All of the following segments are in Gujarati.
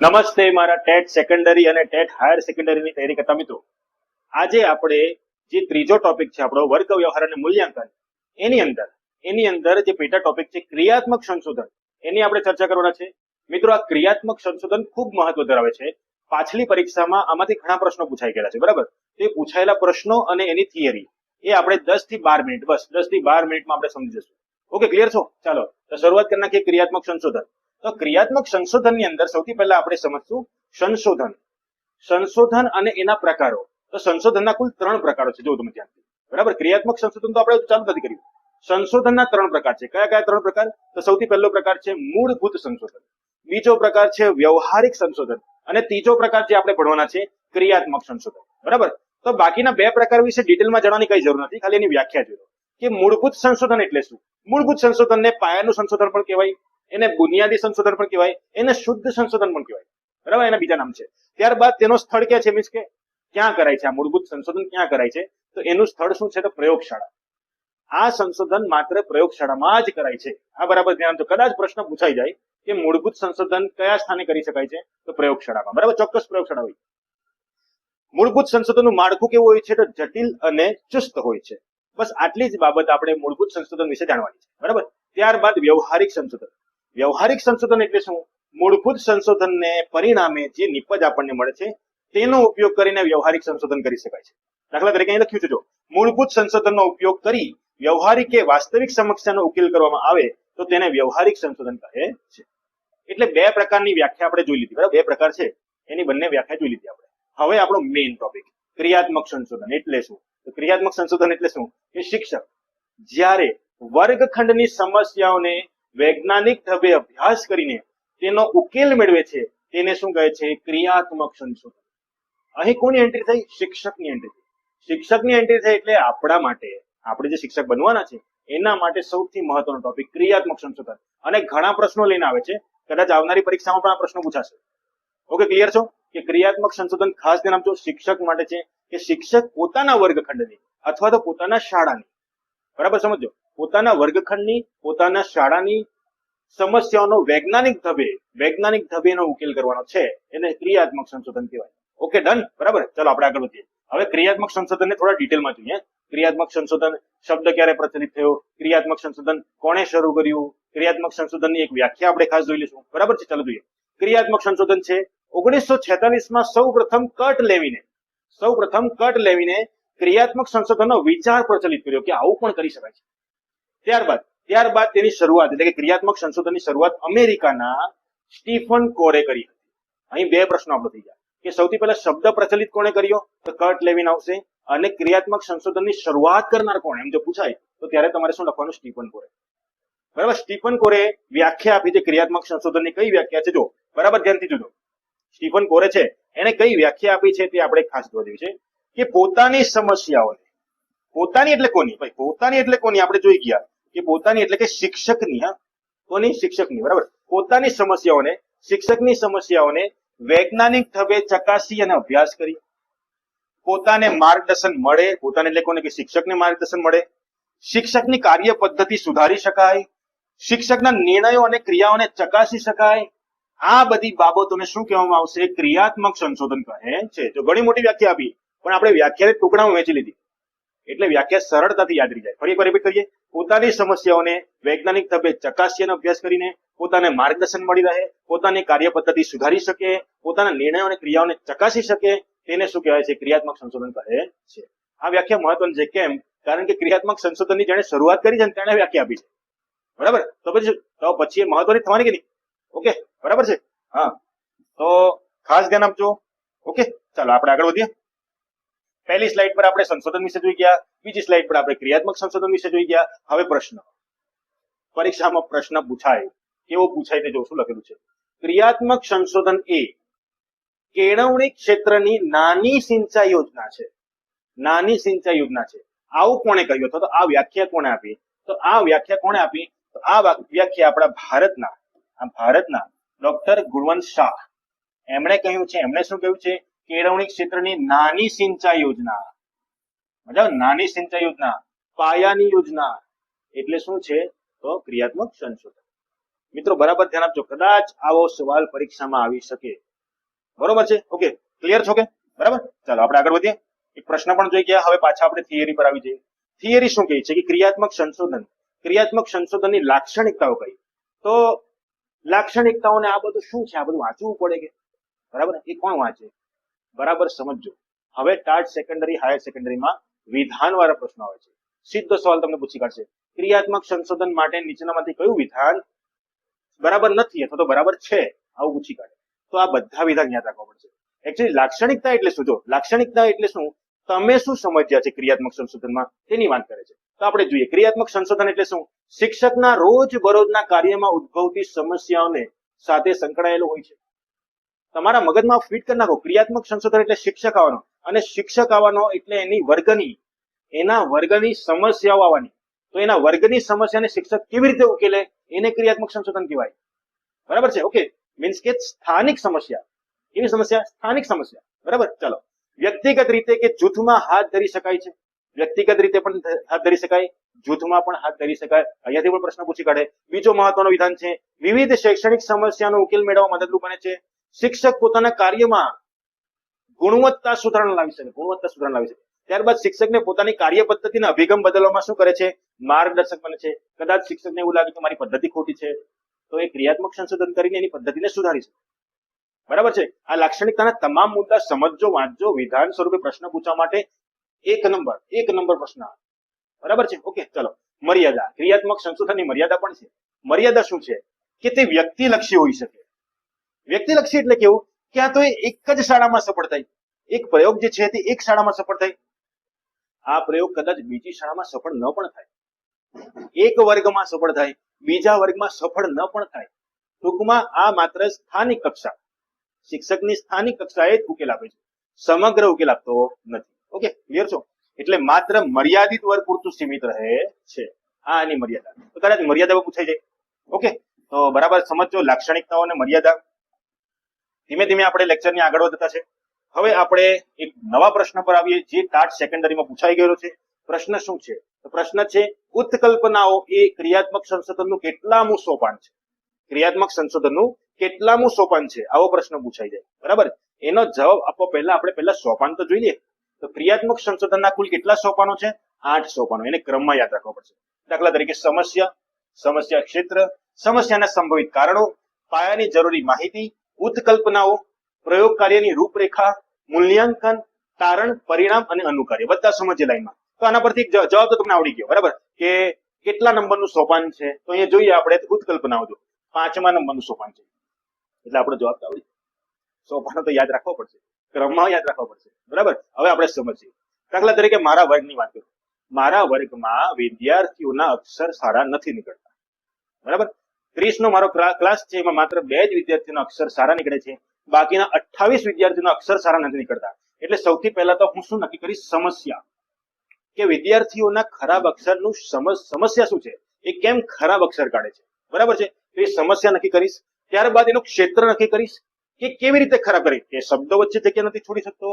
નમસ્તે મારા ટેટ સેકન્ડરી અને ટેટ હાયર સેકન્ડરીની તૈયારી કરતા મિત્રો. આજે આપણે જે ત્રીજો ટોપિક છે આપણો વર્ગ વ્યવહાર અને મૂલ્યાંકન, એની અંદર જે પેટા ટોપિક છે ક્રિયાત્મક સંશોધન, એની આપણે ચર્ચા કરવાના છે. મિત્રો, આ ક્રિયાત્મક સંશોધન ખૂબ મહત્વ ધરાવે છે. પાછલી પરીક્ષામાં આમાંથી ઘણા પ્રશ્નો પૂછાઈ ગયેલા છે, બરાબર? તે પૂછાયેલા પ્રશ્નો અને એની થિયરી એ આપણે 10 થી 12 મિનિટ, બસ 10 થી 12 મિનિટમાં આપણે સમજી જશું. ઓકે, ક્લિયર છો? ચાલો તો શરૂઆત કરી નાખીએ ક્રિયાત્મક સંશોધન. તો ક્રિયાત્મક સંશોધનની અંદર સૌથી પહેલા આપણે સમજશું સંશોધન અને એના પ્રકારો. તો સંશોધનના કુલ 3 પ્રકારો છે, જો તમે ધ્યાનથી, બરાબર? ક્રિયાત્મક સંશોધન તો આપણે ચાલુ નથી કર્યું. સંશોધનના 3 પ્રકાર છે. કયા કયા 3 પ્રકાર? તો સૌથી પહેલો પ્રકાર છે મૂળભૂત સંશોધન, બીજો પ્રકાર છે વ્યવહારિક સંશોધન અને ત્રીજો પ્રકાર જે આપણે ભણવાના છે ક્રિયાત્મક સંશોધન, બરાબર? તો બાકીના 2 પ્રકાર વિશે ડિટેલમાં જાણવાની કઈ જરૂર નથી, ખાલી એની વ્યાખ્યા જોઈ લો કે મૂળભૂત સંશોધન એટલે શું. મૂળભૂત સંશોધનને પાયાનું સંશોધન પણ કહેવાય, એને બુનિયાદી સંશોધન પણ કહેવાય, એને શુદ્ધ સંશોધન પણ કહેવાય, બરાબર? એના બીજા નામ છે. ત્યારબાદ તેનો સ્થળ ક્યાં છે, મીન્સ કે ક્યાં કરાય છે આ મૂળભૂત સંશોધન, ક્યાં કરાય છે? તો એનું સ્થળ શું છે? તો પ્રયોગશાળા. આ સંશોધન માત્ર પ્રયોગશાળામાં જ કરાય છે. આ બરાબર ધ્યાન તો કદાચ પ્રશ્ન પૂછાઈ જાય કે મૂળભૂત સંશોધન કયા સ્થાને કરી શકાય છે? તો પ્રયોગશાળામાં, બરાબર? ચોક્કસ પ્રયોગશાળા હોય. મૂળભૂત સંશોધનનું માળખું કેવું હોય છે? તો જટિલ અને ચુસ્ત હોય છે. બસ આટલી જ બાબત આપણે મૂળભૂત સંશોધન વિશે જાણવાની છે, બરાબર? ત્યારબાદ વ્યવહારિક સંશોધન. વ્યવહારિક સંશોધન એટલે શું? મૂળભૂત સંશોધનને પરિણામે જે નિપજ આપણને મળે છે તેનો ઉપયોગ કરીને વ્યવહારિક સંશોધન કરી શકાય છે. દાખલા તરીકે અહીં લખ્યું છે, જો મૂળભૂત સંશોધનનો ઉપયોગ કરી વ્યવહારિક કે વાસ્તવિક સમસ્યાનો ઉકેલ કરવામાં આવે તો તેને વ્યવહારિક સંશોધન કહે છે. એટલે 2 પ્રકારની વ્યાખ્યા આપણે જોઈ લીધી, બરાબર? 2 પ્રકાર છે, એની બંને વ્યાખ્યા જોઈ લીધી આપણે. હવે આપણો મેઇન ટોપિક ક્રિયાત્મક સંશોધન એટલે શું? તો ક્રિયાત્મક સંશોધન એટલે શું? કે શિક્ષક જ્યારે વર્ગખંડની સમસ્યાઓને વૈજ્ઞાનિક ઢબે અભ્યાસ કરીને તેનો ઉકેલ મેળવે છે તેને શું કહે છે? ક્રિયાત્મક સંશોધન. અહીં કોની એન્ટ્રી થઈ? શિક્ષકની એન્ટ્રી થઈ. શિક્ષકની એન્ટ્રી થઈ એટલે આપણા માટે, આપણે જે શિક્ષક બનવાના છે એના માટે સૌથી મહત્વનો ટોપિક ક્રિયાત્મક સંશોધન. અને ઘણા પ્રશ્નો લઈને આવે છે, કદાચ આવનારી પરીક્ષામાં પણ આ પ્રશ્નો પૂછાશે. ઓકે, ક્લિયર છો? કે ક્રિયાત્મક સંશોધન ખાસ ધ્યાન આપજો, શિક્ષક માટે છે કે શિક્ષક પોતાના વર્ગખંડની અથવા તો પોતાના શાળાની, બરાબર સમજો, પોતાના વર્ગખંડની, પોતાના શાળાની સમસ્યાઓનો વૈજ્ઞાનિક ઢબેનો ઉકેલ કરવાનો છે, એને ક્રિયાત્મક સંશોધન કહેવાય. ઓકે, ડન, બરાબર? ચાલો આપણે આગળ વધીએ. હવે ક્રિયાત્મક સંશોધનને થોડા ડિટેલમાં જોઈએ. ક્રિયાત્મક સંશોધન શબ્દ ક્યારે પ્રચલિત થયો? ક્રિયાત્મક સંશોધન કોણે શરૂ કર્યું? ક્રિયાત્મક સંશોધનની એક વ્યાખ્યા આપણે ખાસ જોઈ લઈશું, બરાબર છે? ચાલો જોઈએ. ક્રિયાત્મક સંશોધન છે 1946માં સૌપ્રથમ કટ લેવીને ક્રિયાત્મક સંશોધનનો વિચાર પ્રચલિત કર્યો કે આવું પણ કરી શકાય છે. ત્યારબાદ તેની શરૂઆત એટલે કે ક્રિયાત્મક સંશોધનની શરૂઆત અમેરિકાના સ્ટીફન કોરે કરી હતી. અહીં 2 પ્રશ્નો આપણો થઈ ગયા કે સૌથી પહેલા શબ્દ પ્રચલિત કોણે કર્યો? તો કટ લેવિન આવશે. અને ક્રિયાત્મક સંશોધનની શરૂઆત કરનાર કોણ, એમ જો પૂછાય તો ત્યારે તમારે શું લખવાનું? સ્ટીફન કોરે, બરાબર? સ્ટીફન કોરે વ્યાખ્યા આપી છે ક્રિયાત્મક સંશોધનની. કઈ વ્યાખ્યા છે? જો બરાબર ધ્યાનથી જોજો. સ્ટીફન કોરે છે એને કઈ વ્યાખ્યા આપી છે તે આપણે ખાસ જોવા જેવી છે કે પોતાની સમસ્યાઓને, પોતાની એટલે કોની ભાઈ? પોતાની એટલે કોની? આપણે જોઈ ગયા કે પોતાની એટલે કે શિક્ષકની. કોની? શિક્ષકની, બરાબર? પોતાની સમસ્યાઓને, શિક્ષકની સમસ્યાઓને વૈજ્ઞાનિક ઢબે ચકાસી અને અભ્યાસ કરી પોતાને માર્ગદર્શન મળે. પોતાને એટલે કોને? કે શિક્ષકને માર્ગદર્શન મળે. શિક્ષકની કાર્ય પદ્ધતિ સુધારી શકાય, શિક્ષકના નિર્ણયો અને ક્રિયાઓને ચકાસી શકાય. આ બધી બાબતોને શું કહેવામાં આવશે? ક્રિયાત્મક સંશોધન કહે છે. જો ઘણી મોટી વ્યાખ્યા આપી, પણ આપણે વ્યાખ્યાને ટુકડામાં વહેંચી લીધી એટલે વ્યાખ્યા સરળતાથી યાદ રહી જાય. ફરી એકવાર રિપીટ કરીએ. પોતાની સમસ્યાઓને વૈજ્ઞાનિક ઢબે ચકાસી અને અભ્યાસ કરીને પોતાને માર્ગદર્શન મળી રહે, પોતાની કાર્ય પદ્ધતિ સુધારી શકે, પોતાના નિર્ણયો અને ક્રિયાઓને ચકાસી શકે, તેને શું કહેવાય છે? ક્રિયાત્મક સંશોધન કહે છે. આ વ્યાખ્યા મહત્વની છે. કેમ? કારણ કે ક્રિયાત્મક સંશોધનની જેણે શરૂઆત કરી છે ને તેણે વ્યાખ્યા આપી છે, બરાબર? તો પછી એ મહત્વની થવાની કે નહીં? ઓકે, બરાબર છે? હા, તો ખાસ ધ્યાન આપજો. ઓકે, ચાલો આપણે આગળ વધીએ. પહેલી સ્લાઇડ પર આપણે સંશોધન વિશે જોઈ ગયા, બીજી સ્લાઇડ પર આપણે ક્રિયાત્મક સંશોધન વિશે જોઈ ગયા. હવે પ્રશ્ન, પરીક્ષામાં પ્રશ્ન પૂછાય, કેવો પૂછાય તે જો શું લખેલું છે? ક્રિયાત્મક સંશોધન એ કેળવણી ક્ષેત્રની નાની સિંચાઈ યોજના છે. નાની સિંચાઈ યોજના છે. આવું કોણે કહ્યું? અથવા તો આ વ્યાખ્યા કોણે આપી? તો આ વ્યાખ્યા કોણે આપી? તો આ વ્યાખ્યા આપણા ભારતના ડોક્ટર ગુણવંત શાહ, એમણે કહ્યું છે. એમણે શું કહ્યું છે? કેળવણી ક્ષેત્રની નાની સિંચાઈ યોજના. મતલબ નાની સિંચાઈ યોજના, પાયાની યોજના એટલે શું છે? તો ક્રિયાત્મક સંશોધન. મિત્રો બરાબર ધ્યાન આપજો, કદાચ આવો સવાલ પરીક્ષામાં આવી શકે. બરોબર છે? ઓકે, ક્લિયર છો કે? બરાબર, ચાલો આપણે આગળ વધીએ. એક પ્રશ્ન પણ જોઈ ગયા, હવે પાછા આપણે થિયરી પર આવી જઈએ. થિયરી શું કહે છે કે ક્રિયાત્મક સંશોધનની લાક્ષણિકતાઓ કઈ? તો લાક્ષણિકતાઓને આ બધું શું છે, આ બધું વાંચવું પડે કે? બરાબર, એ કોણ વાંચે? બરાબર સમજો. હવે ટાટ સેકન્ડરી, હાયર સેકન્ડરીમાં વિધાન વાળા પ્રશ્નો આવે છે. સીધો સવાલ તમને પૂછી કાઢશે, ક્રિયાત્મક સંશોધન માટે નીચેનામાંથી કયું વિધાન બરાબર નથી અથવા તો બરાબર છે, આવું પૂછી કાઢે. તો આ બધા વિધાન યાદ રાખવા પડશે. એકચ્યુઅલી લાક્ષણિકતા એટલે શું? જો લાક્ષણિકતા એટલે શું, તમે શું સમજ્યા છે ક્રિયાત્મક સંશોધનમાં તેની વાત કરે છે. તો આપણે જોઈએ, ક્રિયાત્મક સંશોધન એટલે શું? શિક્ષકના રોજ બરોજના કાર્યમાં ઉદ્ભવતી સમસ્યાઓને સાથે સંકળાયેલું હોય છે. તમારા મગજમાં ફિટ કરી નાખો, ક્રિયાત્મક સંશોધન એટલે શિક્ષક આવવાનો, અને શિક્ષક આવવાનો એટલે એના વર્ગની સમસ્યાઓ આવવાની. તો એના વર્ગની સમસ્યાને શિક્ષક કેવી રીતે ઉકેલે એને ક્રિયાત્મક સંશોધન કહેવાય. બરાબર છે? ઓકે, મીન્સ કે સ્થાનિક સમસ્યા. કેવી સમસ્યા? સ્થાનિક સમસ્યા. બરાબર, ચાલો. વ્યક્તિગત રીતે કે જૂથમાં હાથ ધરી શકાય છે. વ્યક્તિગત રીતે પણ હાથ ધરી શકાય, જૂથમાં પણ હાથ ધરી શકાય. અહીંયાથી પણ પ્રશ્ન પૂછી કાઢે. બીજો મહત્વનો વિધાન છે, વિવિધ શૈક્ષણિક સમસ્યાનો ઉકેલ મેળવવા મદદરૂપ બને છે. શિક્ષક પોતાના કાર્યમાં ગુણવત્તા સુધારણા લાવી શકે. ત્યારબાદ શિક્ષકને પોતાની કાર્ય પદ્ધતિના અભિગમ બદલવામાં શું કરે છે? માર્ગદર્શક બને છે. કદાચ શિક્ષકને એવું લાગે કે મારી પદ્ધતિ ખોટી છે, તો એ ક્રિયાત્મક સંશોધન કરીને એની પદ્ધતિને સુધારી શકે. બરાબર છે? આ લાક્ષણિકતાના તમામ મુદ્દા સમજજો, વાંચજો. વિધાન સ્વરૂપે પ્રશ્ન પૂછવા માટે એક નંબર પ્રશ્ન. બરાબર છે? ઓકે, ચલો. મર્યાદા. ક્રિયાત્મક સંશોધનની મર્યાદા પણ છે. મર્યાદા શું છે? કે તે વ્યક્તિલક્ષી હોઈ શકે. વ્યક્તિલક્ષી એટલે કેવું કે આ તો એક જ શાળામાં સફળ થાય, એક પ્રયોગ જે છે તે એક શાળામાં સફળ થાય. આ પ્રયોગ કદાચ બીજી શાળામાં સફળ ન પણ થાય, એક વર્ગમાં સફળ થાય, બીજા વર્ગમાં સફળ ન પણ થાય. ટૂંકમાં આ માત્ર સ્થાનિક કક્ષા, શિક્ષકની સ્થાનિક કક્ષાએ જ ઉકેલ આપે છે, સમગ્ર ઉકેલ આપતો નથી. ઓકે, ક્લિયર છો? એટલે માત્ર મર્યાદિત વર્ગ પૂરતું સીમિત રહે છે. આ એની મર્યાદા. તો કદાચ મર્યાદા પૂછાઈ જાય. ઓકે, તો બરાબર સમજો લાક્ષણિકતાઓ અને મર્યાદા. ધીમે ધીમે આપણે લેક્ચરની આગળ વધતા છે. હવે આપણે એક નવા પ્રશ્ન પર આવીએ, જે ટાટ સેકન્ડરીમાં પૂછાઈ ગયેલો છે. પ્રશ્ન શું છે? તો પ્રશ્ન છે, ઉત્કલ્પનાઓ એ ક્રિયાત્મક સંશોધનનું કેટલામું સોપાન છે? ક્રિયાત્મક સંશોધનનું કેટલામું સોપાન છે, આવો પ્રશ્ન પૂછાઈ જાય. બરાબર, એનો જવાબ આપવા પહેલા આપણે પહેલા સોપાન તો જોઈએ. તો ક્રિયાત્મક સંશોધનના કુલ કેટલા સોપાનો છે? 8 સોપાનો. એને ક્રમમાં યાદ રાખવા પડશે. દાખલા તરીકે સમસ્યા ક્ષેત્ર, સમસ્યાના સંભવિત કારણો, પાયાની જરૂરી માહિતી, ઉત્કલ્પનાઓ, પ્રયોગ કાર્યની રૂપરેખા, મૂલ્યાંકન, તારણ, પરિણામ અને અનુકાર્ય. બધા સમજે લાઈનમાં. તો આના પરથી જવાબ તો તમને આવડી ગયો. બરાબર, કે કેટલા નંબરનું સોપાન છે? તો અહીંયા જોઈએ આપણે ઉત્કલ્પનાઓ. જો 5મા નંબરનું સોપાન છે, એટલે આપણો જવાબ તો આવડી. સોપાનો તો યાદ રાખવો પડશે, ક્રમમાં યાદ રાખવો પડશે. બરાબર, હવે આપણે સમજીએ. દાખલા તરીકે મારા વર્ગની વાત કરું. મારા વર્ગમાં વિદ્યાર્થીઓના અક્ષર સારા નથી નીકળતા. બરાબર, 30 નો મારો ક્લાસ છે, એમાં માત્ર 2 જ વિદ્યાર્થીઓના અક્ષર સારા નીકળે છે, બાકીના 28 વિદ્યાર્થીઓના અક્ષર સારા નથી નીકળતા. એટલે સૌથી પહેલા તો હું શું નક્કી કરીશ? સમસ્યા, કે વિદ્યાર્થીઓના ખરાબ અક્ષરનું સમસ્યા શું છે, એ કેમ ખરાબ અક્ષર કાઢે છે. બરાબર છે? તો એ સમસ્યા નક્કી કરીશ. ત્યારબાદ એનું ક્ષેત્ર નક્કી કરીશ, કે કેવી રીતે ખરાબ કરી, કે શબ્દો વચ્ચે જગ્યા નથી છોડી શકતો,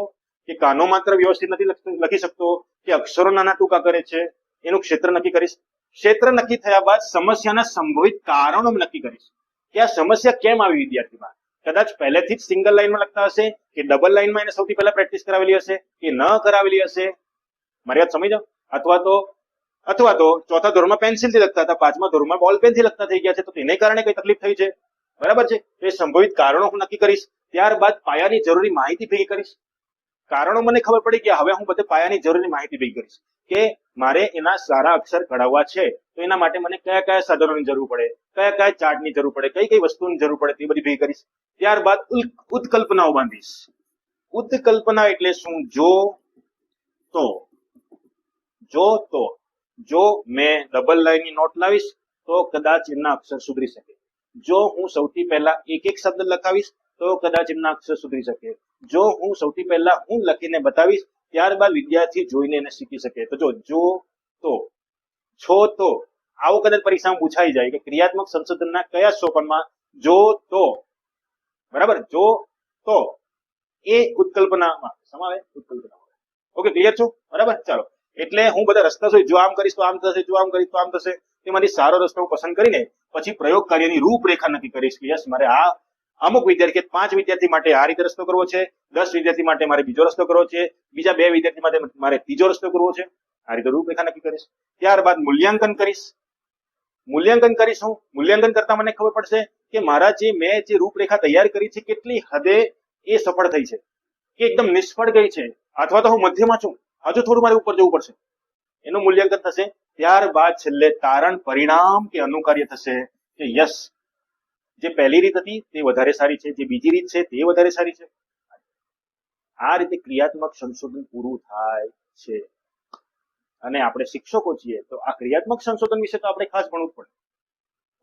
કે કાનો માત્ર વ્યવસ્થિત નથી લખી શકતો, કે અક્ષરો નાના ટૂંકા કરે છે. એનું ક્ષેત્ર નક્કી કરીશ. ક્ષેત્ર નક્કી થયા બાદ સમસ્યાના સંભવિત કારણો નક્કી કરીશ, કે આ સમસ્યા કેમ આવી વિદ્યાર્થીમાં. કદાચ પહેલેથી જ સિંગલ લાઈનમાં લખતા હશે, કે ડબલ લાઈનમાં એને સૌથી પહેલા પ્રેક્ટિસ કરાવેલી હશે, કે ન કરાવેલી હશે. મારી વાત સમજો. અથવા તો ચોથા ધોરણમાં પેન્સિલથી લખતા હતા, 5મા ધોરણમાં બોલ પેનથી લખતા થઈ ગયા છે, તો તેને કારણે કઈ તકલીફ થઈ છે. બરાબર છે? એ સંભવિત કારણો હું નક્કી કરીશ. ત્યારબાદ પાયાની જરૂરી માહિતી ભેગી કરીશ. કારણો મને ખબર પડી ગયા, હવે હું બધે પાયાની જરૂરી માહિતી ભેગી કરીશ, કે મારે એના સારા અક્ષર ઘડાવવા છે, તો એના માટે મને કયા કયા સાધનોની જરૂર પડે, કયા કયા ચાર્ટની જરૂર પડે, કઈ કઈ વસ્તુની જરૂર પડે, તે બધી ભેગી કરીશ. ત્યારબાદ ઉત્કલ્પનાઓ બાંધીશ. ઉત્કલ્પના એટલે શું? જો મેં ડબલ લાઈનની નોટ લાવીશ તો કદાચ એમના અક્ષર સુધરી શકે. જો હું સૌથી પહેલા એક શબ્દ લખાવીશ તો કદાચ એમના અક્ષર સુધરી શકે. જો હું સૌથી પહેલા હું લખીને બતાવીશ, ત્યારબાદ વિદ્યાર્થી જોઈને એને શીખી શકે. તો છો તો આવું કદાચ પરીક્ષામાં પૂછાઈ જાય કે ક્રિયાત્મક સંશોધનના કયા સોપાનમાં બરાબર, એ ઉત્કલ્પનામાં સમાવે. ઓકે, ક્લિયર છો? બરાબર, ચાલો. એટલે હું બધા રસ્તા જોઈ, જો આમ કરીશ તો આમ થશે, જો આમ કરીશ તો આમ થશે. તેમાંથી સારો રસ્તો હું પસંદ કરીને પછી પ્રયોગ કાર્યની રૂપરેખા નક્કી કરીશ, કે યસ મારે અમુક વિદ્યાર્થી 5 વિદ્યાર્થી માટે આ રીતે રસ્તો કરવો છે, 10 વિદ્યાર્થી માટે મારે બીજો રસ્તો કરવો છે, બીજા 2 વિદ્યાર્થી માટે મારે ત્રીજો રસ્તો કરવો છે. આ રીતે રૂપરેખા નક્કી કરીશ. ત્યારબાદ મૂલ્યાંકન કરીશ. મૂલ્યાંકન કરીશું. મૂલ્યાંકન કરતા મને ખબર પડશે કે મારા મેં જે રૂપરેખા તૈયાર કરી છે કેટલી હદે એ સફળ થઈ છે કે એકદમ નિષ્ફળ ગઈ છે, અથવા તો હું મધ્યમાં છું, હજુ થોડું મારે ઉપર જવું પડશે. એનું મૂલ્યાંકન થશે. ત્યારબાદ છેલ્લે તારણ, પરિણામ કે અનુકાર્ય થશે કે યસ, જે પહેલી રીત હતી તે વધારે સારી છે, જે બીજી રીત છે તે વધારે સારી છે. આ રીતે ક્રિયાત્મક સંશોધન પૂરું થાય છે. અને આપણે શિક્ષકો છીએ તો આ ક્રિયાત્મક સંશોધન વિશે તો આપણે ખાસ ભણવું જ પડે.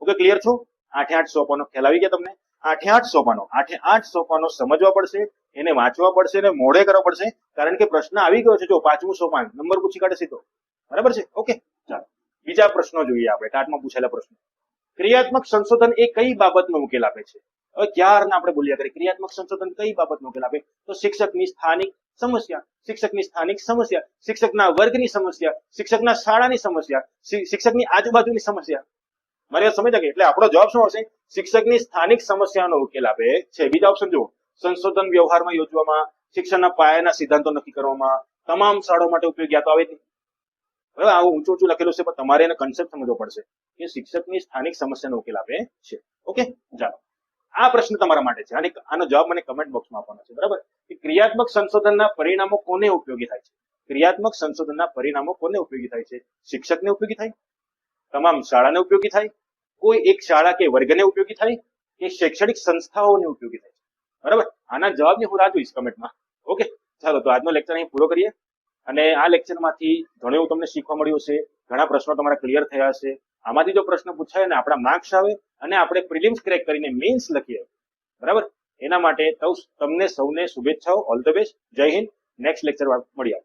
ઓકે, ક્લિયર છો? 8 સોપાનો ખ્યાલ આવી ગયા તમને? 8 સોપાનો સમજવા પડશે, એને વાંચવા પડશે અને મોઢે કરવા પડશે, કારણ કે પ્રશ્ન આવી ગયો છે. જો 5મું સોપાન નંબર પૂછી કાઢે સીધો. બરાબર છે? ઓકે, ચાલો બીજા પ્રશ્નો જોઈએ આપણે. ટાટમાં પૂછેલા પ્રશ્નો. ક્રિયાત્મક સંશોધન એ કઈ બાબતનો ઉકેલ આપે છે? હવે ક્યારના આપણે બોલ્યા કરીએ ક્રિયાત્મક સંશોધન કઈ બાબતનો ઉકેલ આપે? તો શિક્ષકની સ્થાનિક સમસ્યા, શિક્ષકના વર્ગની સમસ્યા, શિક્ષકના શાળાની સમસ્યા, શિક્ષકની આજુબાજુની સમસ્યા. મારી વાત સમજ કે એટલે આપણો જવાબ શું હશે? શિક્ષકની સ્થાનિક સમસ્યાનો ઉકેલ આપે છે. બીજા ઓપ્શન જુઓ. સંશોધન વ્યવહારમાં યોજવામાં, શિક્ષણના પાયાના સિદ્ધાંતો નક્કી કરવામાં, તમામ શાળાઓ માટે ઉપયોગી. આ તો આવે જ નહીં. બરાબર, આવું ઊંચું લખેલું છે, પણ તમારે એને કન્સેપ્ટ સમજવો પડશે કે શિક્ષકની સ્થાનિક સમસ્યાનો ઉકેલ આપે છે. ઓકે, ચાલો આ પ્રશ્ન તમારા માટે છે. આનો જવાબ મને કમેન્ટ બોક્સમાં આપવાનો છે. બરાબર, કે ક્રિયાત્મક સંશોધનના પરિણામો કોને ઉપયોગી થાય છે? ક્રિયાત્મક સંશોધનના પરિણામો કોને ઉપયોગી થાય છે? શિક્ષકને ઉપયોગી થાય, તમામ શાળાને ઉપયોગી થાય, કોઈ એક શાળા કે વર્ગને ઉપયોગી થાય, કે શૈક્ષણિક સંસ્થાઓને ઉપયોગી થાય? બરાબર, આના જવાબની હું રાહ જોઈશ કમેન્ટમાં. ઓકે, ચાલો તો આજનો લેક્ચર અહીં પૂરો કરીએ. અને આ લેક્ચરમાંથી ઘણું એવું તમને શીખવા મળ્યું હશે, ઘણા પ્રશ્નો તમારા ક્લિયર થયા હશે. આમાંથી જો પ્રશ્ન પૂછાય ને આપણા માર્ક્સ આવે અને આપણે પ્રિલિમ્સ ક્રેક કરીને મેન્સ લખીએ, બરાબર, એના માટે તમને સૌને શુભેચ્છાઓ. All the best. જય હિન્દ. નેક્સ્ટ લેક્ચર મળીએ.